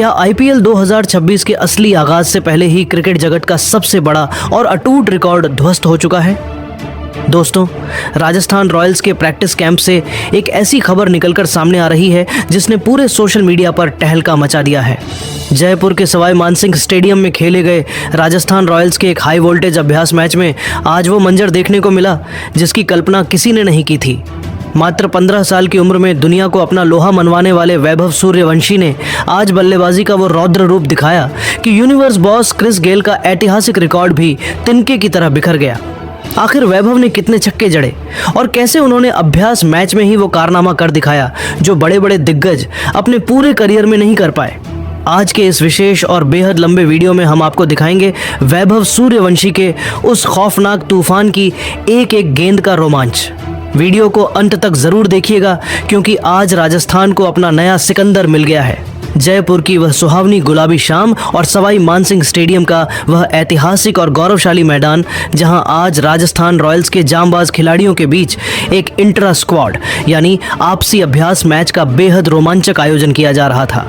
क्या आईपीएल 2026 के असली आगाज से पहले ही क्रिकेट जगत का सबसे बड़ा और अटूट रिकॉर्ड ध्वस्त हो चुका है? दोस्तों, राजस्थान रॉयल्स के प्रैक्टिस कैंप से एक ऐसी खबर निकलकर सामने आ रही है जिसने पूरे सोशल मीडिया पर तहलका मचा दिया है। जयपुर के सवाई मानसिंह स्टेडियम में खेले गए राजस्थान रॉयल्स के एक हाई वोल्टेज अभ्यास मैच में आज वो मंजर देखने को मिला जिसकी कल्पना किसी ने नहीं की थी। मात्र 15 साल की उम्र में दुनिया को अपना लोहा मनवाने वाले वैभव सूर्यवंशी ने आज बल्लेबाजी का वो रौद्र रूप दिखाया कि यूनिवर्स बॉस क्रिस गेल का ऐतिहासिक रिकॉर्ड भी तिनके की तरह बिखर गया। आखिर वैभव ने कितने छक्के जड़े और कैसे उन्होंने अभ्यास मैच में ही वो कारनामा कर दिखाया जो बड़े बड़े दिग्गज अपने पूरे करियर में नहीं कर पाए। आज के इस विशेष और बेहद लंबे वीडियो में हम आपको दिखाएंगे वैभव सूर्यवंशी के उस खौफनाक तूफान की एक एक गेंद का रोमांच। वीडियो को अंत तक जरूर देखिएगा क्योंकि आज राजस्थान को अपना नया सिकंदर मिल गया है। जयपुर की वह सुहावनी गुलाबी शाम और सवाई मानसिंह स्टेडियम का वह ऐतिहासिक और गौरवशाली मैदान जहां आज राजस्थान रॉयल्स के जांबाज खिलाड़ियों के बीच एक इंट्रा स्क्वाड यानी आपसी अभ्यास मैच का बेहद रोमांचक आयोजन किया जा रहा था।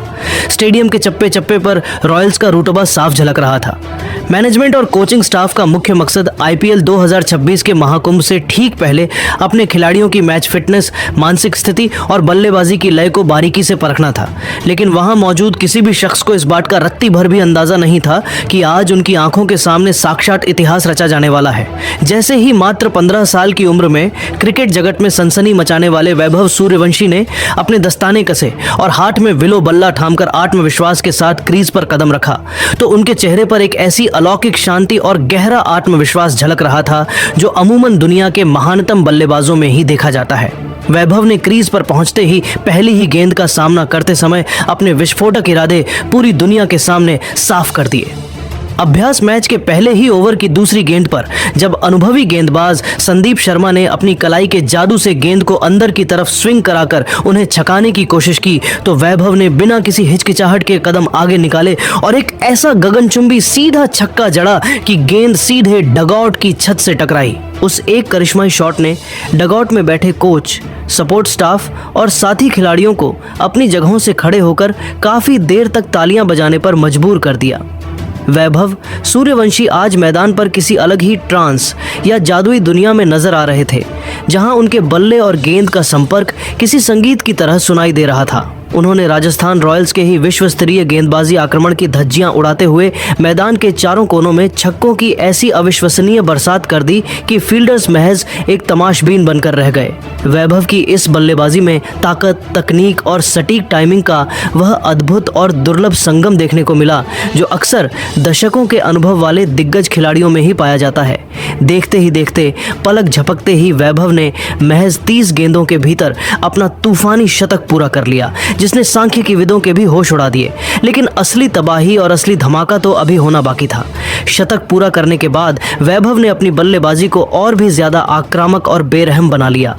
स्टेडियम के चप्पे चप्पे पर रॉयल्स का रुतबा साफ झलक रहा था। मैनेजमेंट और कोचिंग स्टाफ का मुख्य मकसद आईपीएल 2026 के महाकुंभ से ठीक पहले अपने खिलाड़ियों की मैच फिटनेस, मानसिक स्थिति और बल्लेबाजी की लय को बारीकी से परखना था। लेकिन वहां मौजूद किसी भी शख्स को इस बात का रत्ती भर भी अंदाजा नहीं था कि आज उनकी आंखों के सामने साक्षात इतिहास रचा जाने वाला है। जैसे ही मात्र 15 साल की उम्र में क्रिकेट जगत में सनसनी मचाने वाले वैभव सूर्यवंशी ने अपने दस्ताने कसे और हाथ में विलो बल्ला थामकर आत्मविश्वास के साथ क्रीज पर कदम रखा तो उनके चेहरे पर एक ऐसी अलौकिक शांति और गहरा आत्मविश्वास झलक रहा था जो अमूमन दुनिया के महानतम बल्लेबाजों में ही देखा जाता है। वैभव ने क्रीज पर पहुंचते ही पहली ही गेंद का सामना करते समय अपने विस्फोटक इरादे पूरी दुनिया के सामने साफ कर दिए। अभ्यास मैच के पहले ही ओवर की दूसरी गेंद पर जब अनुभवी गेंदबाज संदीप शर्मा ने अपनी कलाई के जादू से गेंद को अंदर की तरफ स्विंग कराकर उन्हें छकाने की कोशिश की तो वैभव ने बिना किसी हिचकिचाहट के कदम आगे निकाले और एक ऐसा गगनचुंबी सीधा छक्का जड़ा कि गेंद सीधे डगआउट की छत से टकराई। उस एक करिश्माई शॉट ने डगआउट में बैठे कोच, सपोर्ट स्टाफ और साथी खिलाड़ियों को अपनी जगहों से खड़े होकर काफी देर तक तालियां बजाने पर मजबूर कर दिया। वैभव सूर्यवंशी आज मैदान पर किसी अलग ही ट्रांस या जादुई दुनिया में नजर आ रहे थे जहां उनके बल्ले और गेंद का संपर्क किसी संगीत की तरह सुनाई दे रहा था। उन्होंने राजस्थान रॉयल्स के ही विश्व स्तरीय गेंदबाजी आक्रमण की धज्जियां उड़ाते हुए मैदान के चारों कोनों में छक्कों की ऐसी अविश्वसनीय बरसात कर दी कि फील्डर्स महज एक तमाशबीन बनकर रह गए। वैभव की इस बल्लेबाजी में ताकत, तकनीक और सटीक टाइमिंग का वह अद्भुत और दुर्लभ संगम देखने को मिला जो अक्सर दशकों के अनुभव वाले दिग्गज खिलाड़ियों में ही पाया जाता है। देखते ही देखते पलक झपकते ही वैभव ने महज 30 गेंदों के भीतर अपना तूफानी शतक पूरा कर लिया जिसने सांख्यिकीविदों के भी होश उड़ा दिए। लेकिन असली तबाही और असली धमाका तो अभी होना बाकी था। शतक पूरा करने के बाद वैभव ने अपनी बल्लेबाजी को और भी ज्यादा आक्रामक और बेरहम बना लिया।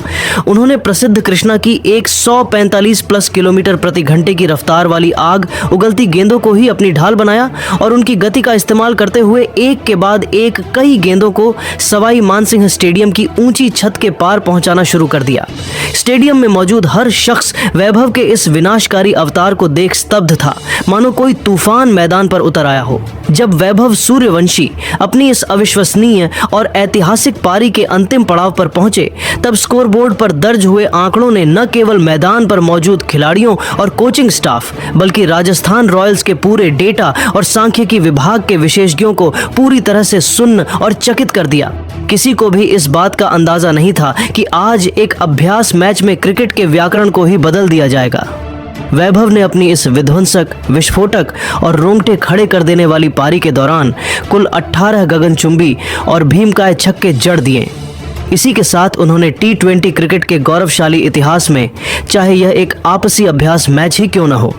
उन्होंने प्रसिद्ध कृष्णा की 145 प्लस किलोमीटर प्रति घंटे की रफ्तार वाली आग उगलती गेंदों को ही अपनी ढाल बनाया और उनकी गति का इस्तेमाल करते हुए एक के बाद एक कई गेंदों को सवाई मानसिंह स्टेडियम की ऊंची छत के पार पहुंचाना शुरू कर दिया। स्टेडियम में मौजूद हर शख्स वैभव के इस विनाशकारी अवतार को देख स्तब्ध था, मानो कोई तूफान मैदान पर उतर आया हो। जब वैभव सूर्यवंशी अपनी इस अविश्वसनीय और ऐतिहासिक पारी के अंतिम पड़ाव पर पहुंचे तब स्कोरबोर्ड पर दर्ज हुए आंकड़ों ने न केवल मैदान पर मौजूद खिलाड़ियों और कोचिंग स्टाफ बल्कि राजस्थान रॉयल्स के पूरे डेटा और सांख्यिकी विभाग के विशेषज्ञों को पूरी तरह से सुन्न और चकित कर दिया। किसी को भी इस बात का अंदाजा नहीं था कि आज एक अभ्यास मैच में क्रिकेट के व्याकरण को ही बदल दिया जाएगा। वैभव ने अपनी इस विध्वंसक, विस्फोटक और रोंगटे खड़े कर देने वाली पारी के दौरान कुल 18 गगनचुंबी और भीमकाय छक्के जड़ दिए। इसी के साथ उन्होंने T20 क्रिकेट के गौरवशाली इतिहास में, चाहे यह एक आपसी अभ्यास मैच ही क्यों न हो,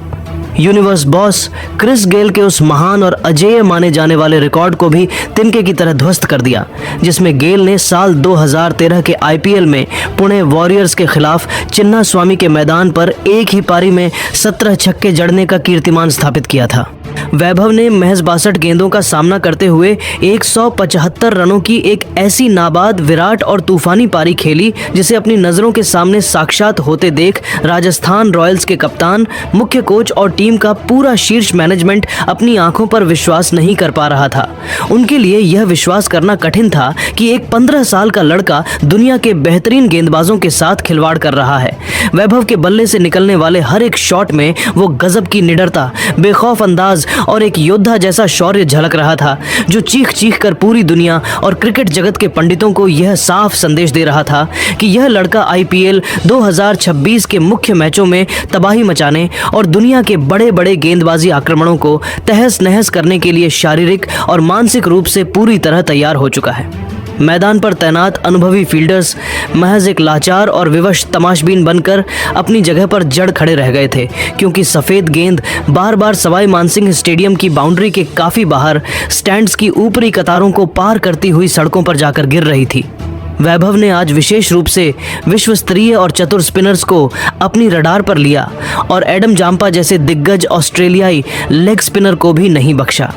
यूनिवर्स बॉस क्रिस गेल के उस महान और अजेय माने जाने वाले रिकॉर्ड को भी तिनके की तरह ध्वस्त कर दिया जिसमें गेल ने साल 2013 के आईपीएल में पुणे वॉरियर्स के खिलाफ चिन्ना स्वामी के मैदान पर एक ही पारी में 17 छक्के जड़ने का कीर्तिमान स्थापित किया था। वैभव ने महज 62 गेंदों का सामना करते हुए 175 रनों की एक ऐसी नाबाद, विराट और तूफानी पारी खेली जिसे अपनी नजरों के सामने साक्षात होते देख राजस्थान रॉयल्स के कप्तान, मुख्य कोच और टीम का पूरा शीर्ष मैनेजमेंट अपनी आंखों पर विश्वास नहीं कर पा रहा था। उनके लिए यह विश्वास करना कठिन था कि एक 15 साल का लड़का दुनिया के बेहतरीन गेंदबाजों के साथ खिलवाड़ कर रहा है। वैभव के बल्ले से निकलने वाले हर एक शॉट में वो गजब की निडरता, बेखौफ अंदाज और एक योद्धा जैसा शौर्य झलक रहा था, जो चीख चीख कर पूरी दुनिया और क्रिकेट जगत के पंडितों को यह साफ संदेश दे रहा था कि यह लड़का IPL 2026 के मुख्य मैचों में तबाही मचाने और दुनिया के बड़े बड़े गेंदबाजी आक्रमणों को तहस नहस करने के लिए शारीरिक और मानसिक रूप से पूरी तरह तैयार हो चुका है। मैदान पर तैनात अनुभवी फील्डर्स महज एक लाचार और विवश तमाशबीन बनकर अपनी जगह पर जड़ खड़े रह गए थे, क्योंकि सफ़ेद गेंद बार बार सवाई मानसिंह स्टेडियम की बाउंड्री के काफ़ी बाहर स्टैंड्स की ऊपरी कतारों को पार करती हुई सड़कों पर जाकर गिर रही थी। वैभव ने आज विशेष रूप से विश्व स्तरीय और चतुर स्पिनर्स को अपनी रडार पर लिया और एडम जाम्पा जैसे दिग्गज ऑस्ट्रेलियाई लेग स्पिनर को भी नहीं बख्शा।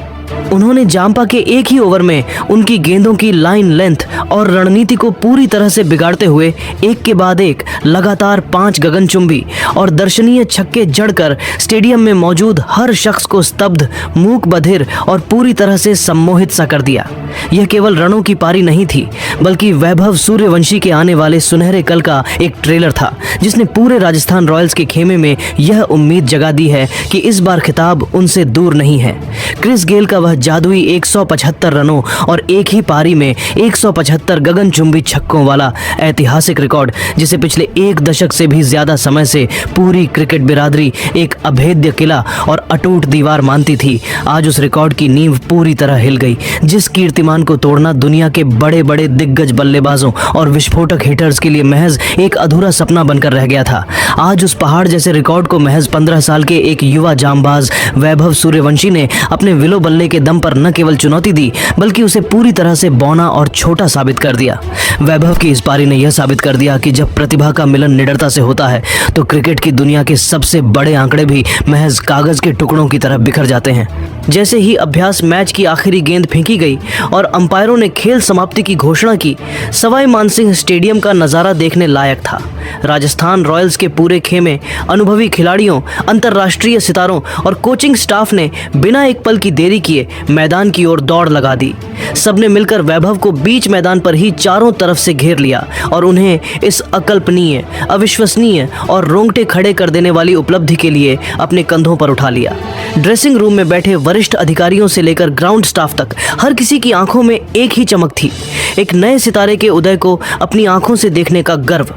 उन्होंने जाम्पा के एक ही ओवर में उनकी गेंदों की लाइन लेंथ और रणनीति को पूरी तरह से बिगाड़ते हुए एक के बाद एक लगातार 5 गगनचुंबी और दर्शनीय छक्के जड़कर स्टेडियम में मौजूद हर शख्स को स्तब्ध, मूक बधिर और पूरी तरह से सम्मोहित सा कर दिया। यह केवल रनों की पारी नहीं थी, बल्कि वैभव सूर्यवंशी के आने वाले सुनहरे कल का एक ट्रेलर था, जिसने पूरे राजस्थान रॉयल्स के खेमे में यह उम्मीद जगा दी है कि इस बार खिताब उनसे दूर नहीं है। क्रिस गेल का वह जादुई 175 रनों और एक ही पारी में 175 गगनचुंबी छक्कों वाला ऐतिहासिक रिकॉर्ड, जिसे पिछले 1 दशक से भी ज्यादा समय से पूरी क्रिकेट बिरादरी एक अभेद्य किला और अटूट दीवार मानती थी, आज उस रिकॉर्ड की नींव पूरी तरह हिल गई, जिस कीर्तिमान को तोड़ना दुनिया के बड़े बड़े दिग्गज बल्लेबाजों और विस्फोटक हिटर्स के लिए महज एक अधूरा सपना बनकर रह गया था। आज उस पहाड़ जैसे रिकॉर्ड को महज 15 साल के एक युवा जांबाज वैभव सूर्यवंशी ने अपने विलो बल्ले के दम पर न केवल चुनौती दी, बल्कि उसे पूरी तरह से बौना और छोटा साबित कर दिया। वैभव की इस पारी ने यह साबित कर दिया कि जब प्रतिभा का मिलन निडरता से होता है तो क्रिकेट की दुनिया के सबसे बड़े आंकड़े भी महज कागज के टुकड़ों की तरह बिखर जाते हैं। जैसे ही अभ्यास मैच की आखिरी गेंद फेंकी गई और अंपायरों ने खेल समाप्ति की घोषणा की, सवाई मानसिंह स्टेडियम का नजारा देखने लायक था। राजस्थान रॉयल्स के पूरे खेमे, अनुभवी खिलाड़ियों, अंतर्राष्ट्रीय सितारों और कोचिंग स्टाफ ने बिना एक पल की देरी किए मैदान की ओर दौड़ लगा दी। सबने मिलकर वैभव को बीच मैदान पर ही चारों तरफ से घेर लिया और उन्हें इस अकल्पनीय, अविश्वसनीय और रोंगटे खड़े कर देने वाली उपलब्धि के लिए अपने कंधों पर उठा लिया। ड्रेसिंग रूम में बैठे वरिष्ठ अधिकारियों से लेकर ग्राउंड स्टाफ तक हर किसी की आंखों में एक ही चमक थी, एक नए सितारे के उदय को अपनी आंखों से देखने का गर्व।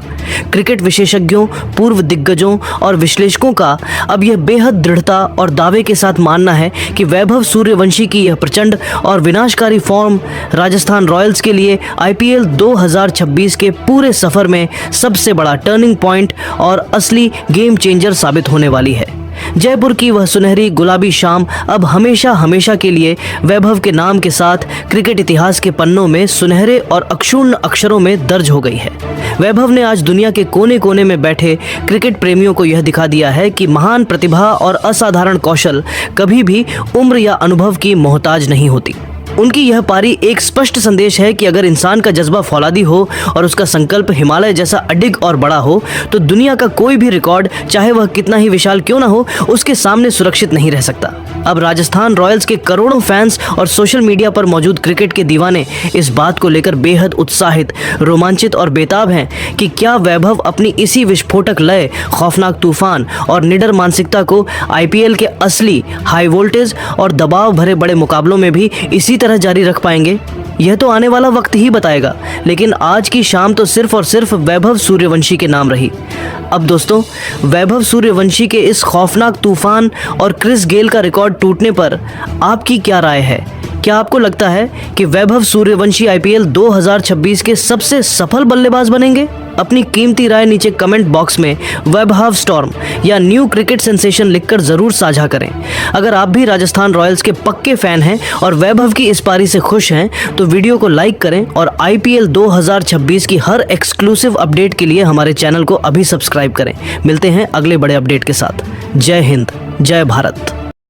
क्रिकेट विशेषज्ञों, पूर्व दिग्गजों और विश्लेषकों का अब यह बेहद दृढ़ता और दावे के साथ मानना है कि वैभव सूर्यवंशी की यह प्रचंड और विनाशकारी फॉर्म राजस्थान रॉयल्स के लिए IPL 2026 के पूरे सफर में सबसे बड़ा टर्निंग पॉइंट और असली गेम चेंजर साबित होने वाली है। जयपुर की वह सुनहरी गुलाबी शाम अब हमेशा हमेशा के लिए वैभव के नाम के साथ क्रिकेट इतिहास के पन्नों में सुनहरे और अक्षुण्ण अक्षरों में दर्ज हो गई है। वैभव ने आज दुनिया के कोने कोने में बैठे क्रिकेट प्रेमियों को यह दिखा दिया है कि महान प्रतिभा और असाधारण कौशल कभी भी उम्र या अनुभव की मोहताज नहीं होती। उनकी यह पारी एक स्पष्ट संदेश है कि अगर इंसान का जज्बा फौलादी हो और उसका संकल्प हिमालय जैसा अडिग और बड़ा हो, तो दुनिया का कोई भी रिकॉर्ड, चाहे वह कितना ही विशाल क्यों ना हो, उसके सामने सुरक्षित नहीं रह सकता। अब राजस्थान रॉयल्स के करोड़ों फैंस और सोशल मीडिया पर मौजूद क्रिकेट के दीवाने इस बात को लेकर बेहद उत्साहित, रोमांचित और बेताब हैं कि क्या वैभव अपनी इसी विस्फोटक लय, खौफनाक तूफान और निडर मानसिकता को IPL के असली हाई वोल्टेज और दबाव भरे बड़े मुकाबलों में भी इसी तरह जारी रख पाएंगे। यह तो आने वाला वक्त ही बताएगा, लेकिन आज की शाम तो सिर्फ और सिर्फ वैभव सूर्यवंशी के नाम रही। अब दोस्तों, वैभव सूर्यवंशी के इस खौफनाक तूफान और क्रिस गेल का रिकॉर्ड टूटने पर आपकी क्या राय है? क्या आपको लगता है कि वैभव सूर्यवंशी IPL 2026 के सबसे सफल बल्लेबाज बनेंगे? अपनी कीमती राय नीचे कमेंट बॉक्स में वैभव स्टॉर्म या न्यू क्रिकेट सेंसेशन लिखकर जरूर साझा करें। अगर आप भी राजस्थान रॉयल्स के पक्के फैन हैं और वैभव की इस पारी से खुश हैं, तो वीडियो को लाइक करें और IPL 2026 की हर एक्सक्लूसिव अपडेट के लिए हमारे चैनल को अभी सब्सक्राइब करें। मिलते हैं अगले बड़े अपडेट के साथ। जय हिंद, जय भारत।